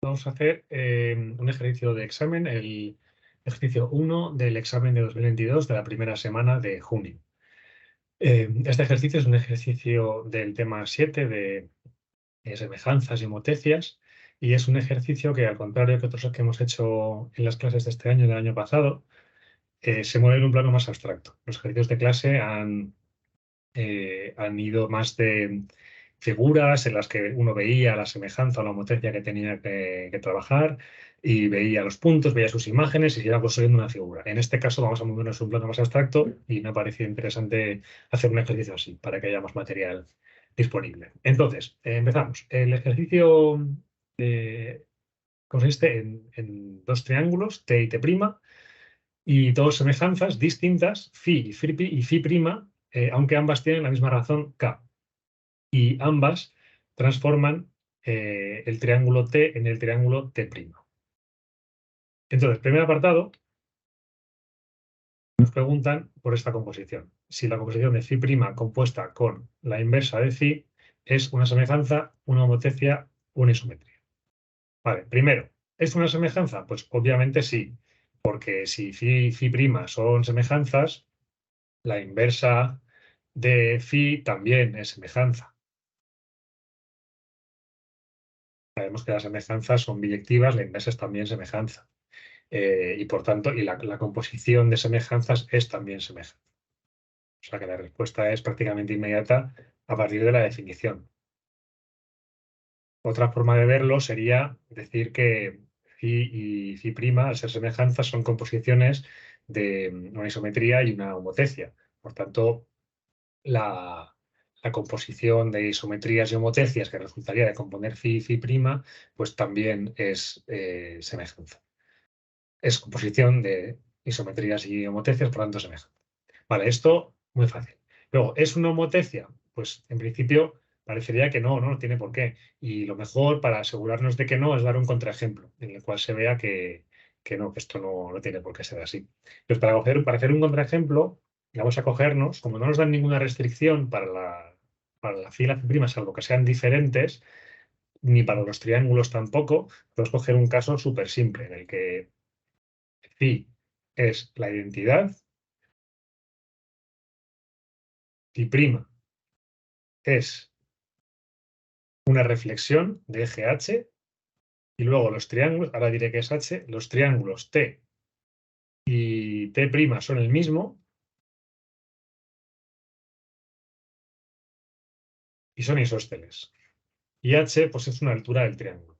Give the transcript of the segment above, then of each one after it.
Vamos a hacer un ejercicio de examen, el ejercicio 1 del examen de 2022 de la primera semana de junio. Este ejercicio es un ejercicio del tema 7 de semejanzas y homotecias, y es un ejercicio que, al contrario que otros que hemos hecho en las clases de este año y del año pasado, se mueve en un plano más abstracto. Los ejercicios de clase han ido más de figuras en las que uno veía la semejanza o la homotecia que tenía que trabajar y veía los puntos, veía sus imágenes y se iba construyendo una figura. En este caso vamos a movernos en un plano más abstracto y me ha parecido interesante hacer un ejercicio así para que haya más material disponible. Entonces, empezamos. El ejercicio consiste en dos triángulos, T y T', y dos semejanzas distintas, phi prima, aunque ambas tienen la misma razón K. Y ambas transforman el triángulo T en el triángulo T'. Entonces, primer apartado, nos preguntan por esta composición. Si la composición de phi' compuesta con la inversa de phi es una semejanza, una homotecia, una isometría. Vale, primero, ¿es una semejanza? Pues obviamente sí, porque si phi' son semejanzas, la inversa de phi también es semejanza. Sabemos que las semejanzas son biyectivas, la inversa es también semejanza. Y por tanto, la composición de semejanzas es también semejanza. O sea que la respuesta es prácticamente inmediata a partir de la definición. Otra forma de verlo sería decir que phi y phi', al ser semejanzas, son composiciones de una isometría y una homotecia. Por tanto, la composición de isometrías y homotecias que resultaría de componer phi y phi', pues también es semejanza. Es composición de isometrías y homotecias, por tanto semejanza. Vale, esto muy fácil. Luego, ¿es una homotecia? Pues en principio parecería que no tiene por qué. Y lo mejor para asegurarnos de que no es dar un contraejemplo en el cual se vea que no, que esto no tiene por qué ser así. Entonces, para hacer un contraejemplo, vamos a cogernos, como no nos dan ninguna restricción para la phi y la phi', salvo que sean diferentes, ni para los triángulos tampoco, podemos coger un caso súper simple en el que phi es la identidad, phi' es una reflexión de eje H, y luego los triángulos, ahora diré que es H, los triángulos T y T' son el mismo y son isósceles. Y H pues es una altura del triángulo.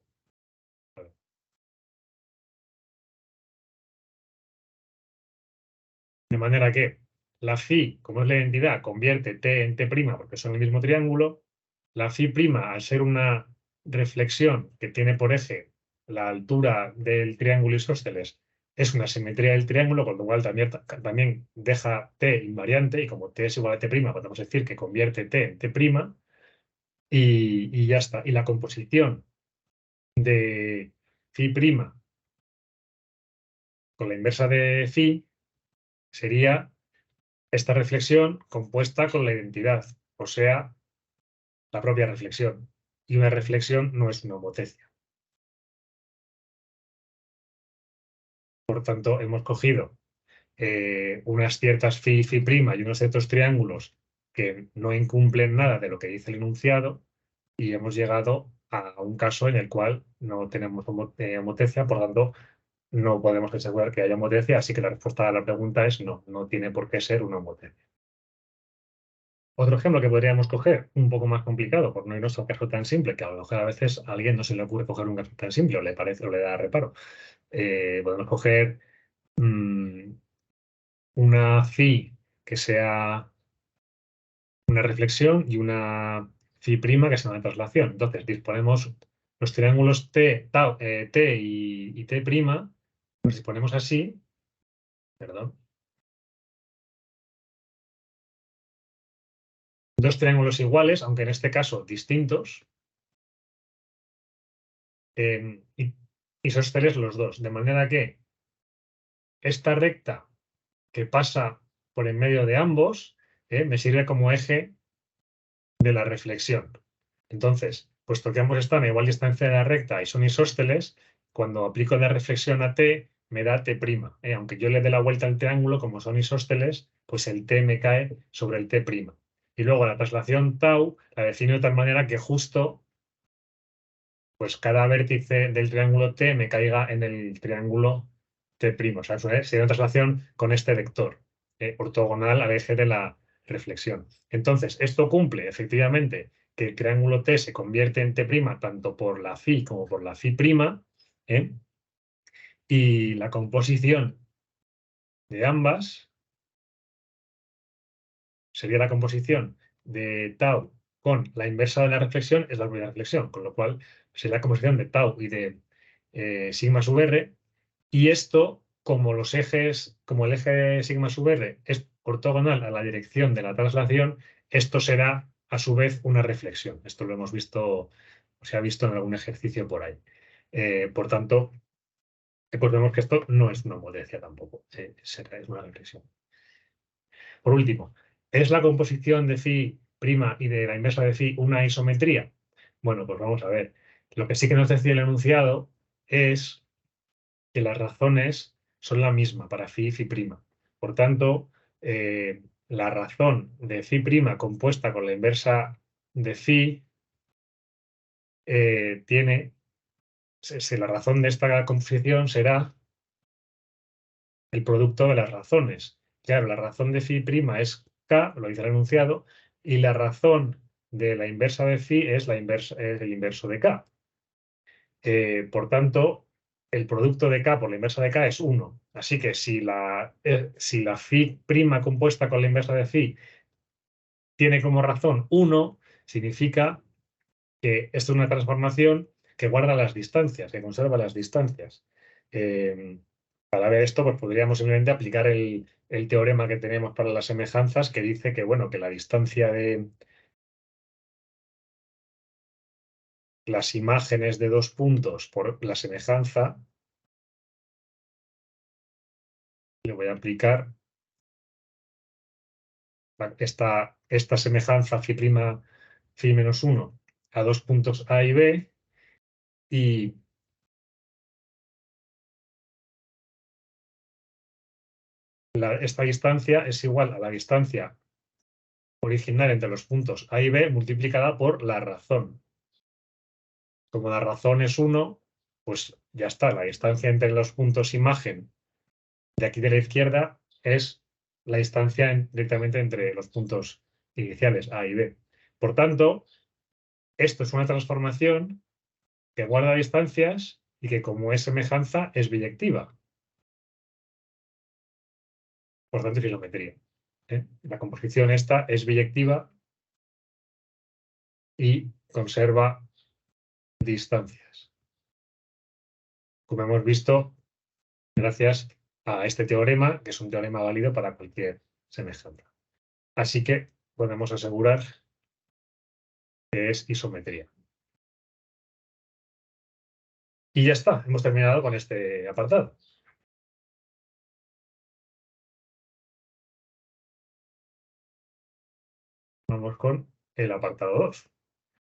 De manera que la phi, como es la identidad, convierte T en T' porque son el mismo triángulo. La phi', al ser una reflexión que tiene por eje la altura del triángulo isósceles, es una simetría del triángulo, con lo cual también deja T invariante, y como T es igual a T', podemos decir que convierte T en T', y ya está. Y la composición de phi' con la inversa de phi sería esta reflexión compuesta con la identidad, o sea, la propia reflexión. Y una reflexión no es una homotecia. Por tanto, hemos cogido unas ciertas phi' y unos ciertos triángulos que no incumplen nada de lo que dice el enunciado, y hemos llegado a un caso en el cual no tenemos homotecia, por tanto, no podemos asegurar que haya homotecia, así que la respuesta a la pregunta es no tiene por qué ser una homotecia. Otro ejemplo que podríamos coger, un poco más complicado, por no irnos a un caso tan simple, que a lo mejor a veces a alguien no se le ocurre coger un caso tan simple o le parece o le da reparo. Podemos coger una phi que sea una reflexión y una phi' que sea una traslación. Entonces, disponemos los triángulos T y T', los disponemos así, perdón, dos triángulos iguales, aunque en este caso distintos, y isósceles los dos, de manera que esta recta que pasa por en medio de ambos me sirve como eje de la reflexión. Entonces, puesto que ambos están a igual distancia de la recta y son isósceles, cuando aplico la reflexión a t, me da t'. Aunque yo le dé la vuelta al triángulo, como son isósceles, pues el t me cae sobre el t'. Y luego la traslación tau la defino de tal manera que justo pues cada vértice del triángulo T me caiga en el triángulo T'. O sea, sería una traslación con este vector, ortogonal al eje de la reflexión. Entonces, esto cumple efectivamente que el triángulo T se convierte en T' tanto por la phi como por la phi', ¿eh? Y la composición de ambas sería la composición de tau con la inversa de la reflexión es la primera reflexión, con lo cual sería la composición de tau y de sigma sub r, y esto, como los ejes, como el eje sigma sub r es ortogonal a la dirección de la traslación, esto será a su vez una reflexión. Esto lo hemos visto, se ha visto en algún ejercicio por ahí. Por tanto, recordemos que esto no es una homotecia tampoco, es una reflexión. Por último, ¿es la composición de phi' y de la inversa de phi una isometría? Bueno, pues vamos a ver. Lo que sí que nos decía el enunciado es que las razones son la misma para phi y phi'. Por tanto, la razón de phi' compuesta con la inversa de phi la razón de esta composición será el producto de las razones. Claro, la razón de phi' es k, lo dice el enunciado, y la razón de la inversa de phi es el inverso de k. Por tanto, el producto de k por la inversa de k es 1. Así que si la phi' compuesta con la inversa de phi tiene como razón 1, significa que esto es una transformación que guarda las distancias, que conserva las distancias. Para ver esto, pues podríamos simplemente aplicar el teorema que tenemos para las semejanzas, que dice que, bueno, que la distancia de las imágenes de dos puntos por la semejanza, le voy a aplicar esta semejanza phi menos 1 a dos puntos A y B, y esta distancia es igual a la distancia original entre los puntos A y B multiplicada por la razón. Como la razón es 1, pues ya está, la distancia entre los puntos imagen de aquí de la izquierda es la distancia directamente entre los puntos iniciales A y B. Por tanto, esto es una transformación que guarda distancias y que, como es semejanza, es biyectiva. Por tanto, es isometría. La composición esta es biyectiva y conserva distancias. Como hemos visto, gracias a este teorema, que es un teorema válido para cualquier semejanza. Así que podemos asegurar que es isometría. Y ya está, hemos terminado con este apartado. Vamos con el apartado 2.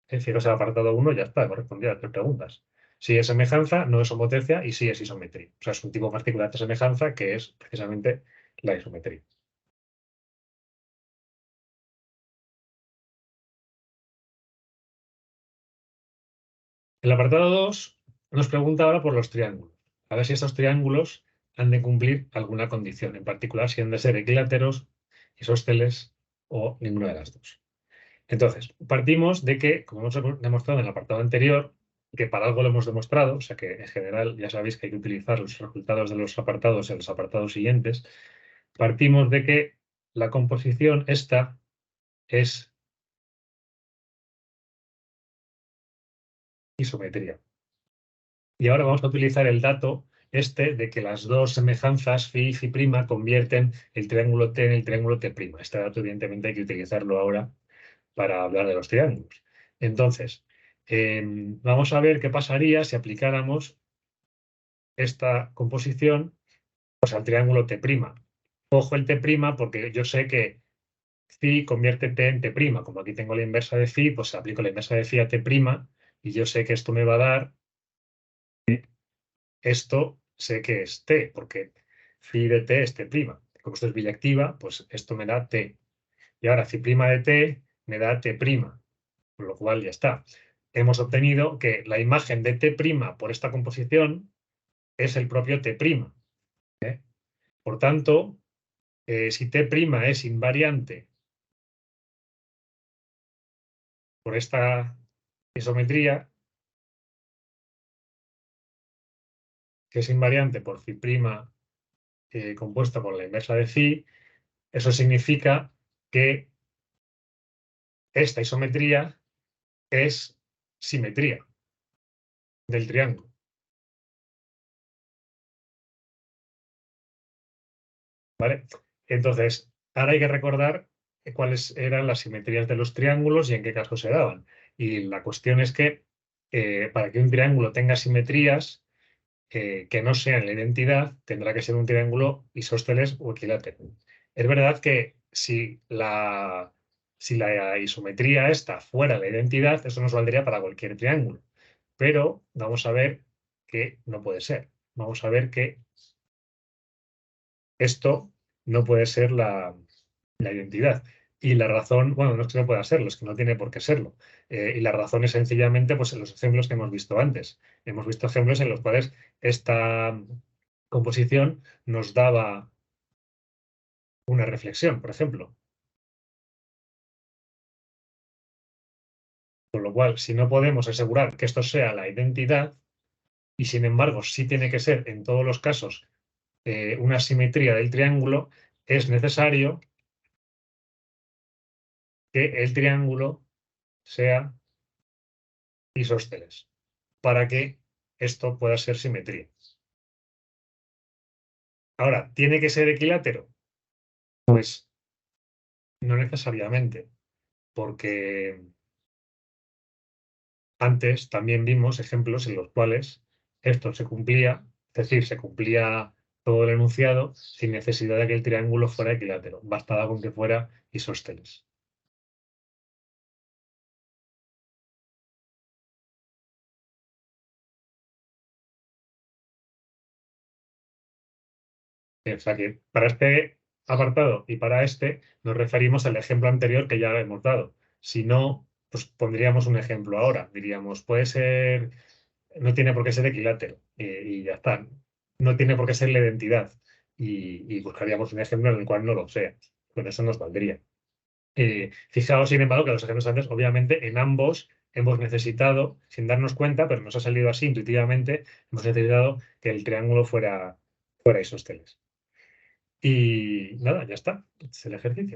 Fijaros, el apartado 1 ya está, hemos respondido a las 3 preguntas. Si es semejanza, no es homotecia, y si es isometría. O sea, es un tipo particular de semejanza que es precisamente la isometría. El apartado 2 nos pregunta ahora por los triángulos. A ver si estos triángulos han de cumplir alguna condición, en particular si han de ser equiláteros, isósceles o ninguna de las dos. Entonces, partimos de que, como hemos demostrado en el apartado anterior, que para algo lo hemos demostrado, o sea que en general ya sabéis que hay que utilizar los resultados de los apartados en los apartados siguientes, partimos de que la composición esta es isometría. Y ahora vamos a utilizar el dato de que las dos semejanzas phi y phi' convierten el triángulo T en el triángulo T'. Este dato, evidentemente, hay que utilizarlo ahora para hablar de los triángulos. Entonces, vamos a ver qué pasaría si aplicáramos esta composición pues, al triángulo T'. Cojo el T' porque yo sé que phi convierte T en T'. Como aquí tengo la inversa de phi, pues aplico la inversa de phi a T', Y yo sé que esto me va a dar, esto sé que es t, porque phi de t es t'. Como esto es biyactiva, pues esto me da t. Y ahora phi' de t me da t', con lo cual ya está. Hemos obtenido que la imagen de t' por esta composición es el propio t'. ¿eh? Por tanto, si t' es invariante por esta isometría, que es invariante por phi' compuesta por la inversa de phi, eso significa que esta isometría es simetría del triángulo. ¿Vale? Entonces, ahora hay que recordar cuáles eran las simetrías de los triángulos y en qué casos se daban. Y la cuestión es que para que un triángulo tenga simetrías que no sean la identidad, tendrá que ser un triángulo isósceles o equilátero. Es verdad que si la isometría esta fuera la identidad, eso nos valdría para cualquier triángulo. Pero vamos a ver que no puede ser. Vamos a ver que esto no puede ser la identidad. Y la razón, bueno, no es que no pueda serlo, es que no tiene por qué serlo. Y la razón es sencillamente pues, en los ejemplos que hemos visto antes. Hemos visto ejemplos en los cuales esta composición nos daba una reflexión, por ejemplo. Con lo cual, si no podemos asegurar que esto sea la identidad, y sin embargo sí tiene que ser en todos los casos una simetría del triángulo, es necesario que el triángulo sea isósceles para que esto pueda ser simetría. Ahora, ¿tiene que ser equilátero? Pues no necesariamente, porque antes también vimos ejemplos en los cuales esto se cumplía, es decir, se cumplía todo el enunciado sin necesidad de que el triángulo fuera equilátero, bastaba con que fuera isósceles. O sea que para este apartado y para este nos referimos al ejemplo anterior que ya hemos dado. Si no, pues pondríamos un ejemplo ahora. Diríamos, puede ser, no tiene por qué ser equilátero y ya está. No tiene por qué ser la identidad. Y buscaríamos un ejemplo en el cual no lo sea. Con eso nos valdría. Fijaos, sin embargo, que los ejemplos antes, obviamente, en ambos hemos necesitado, sin darnos cuenta, pero nos ha salido así intuitivamente, hemos necesitado que el triángulo fuera isósceles. Y nada, ya está. Es el ejercicio.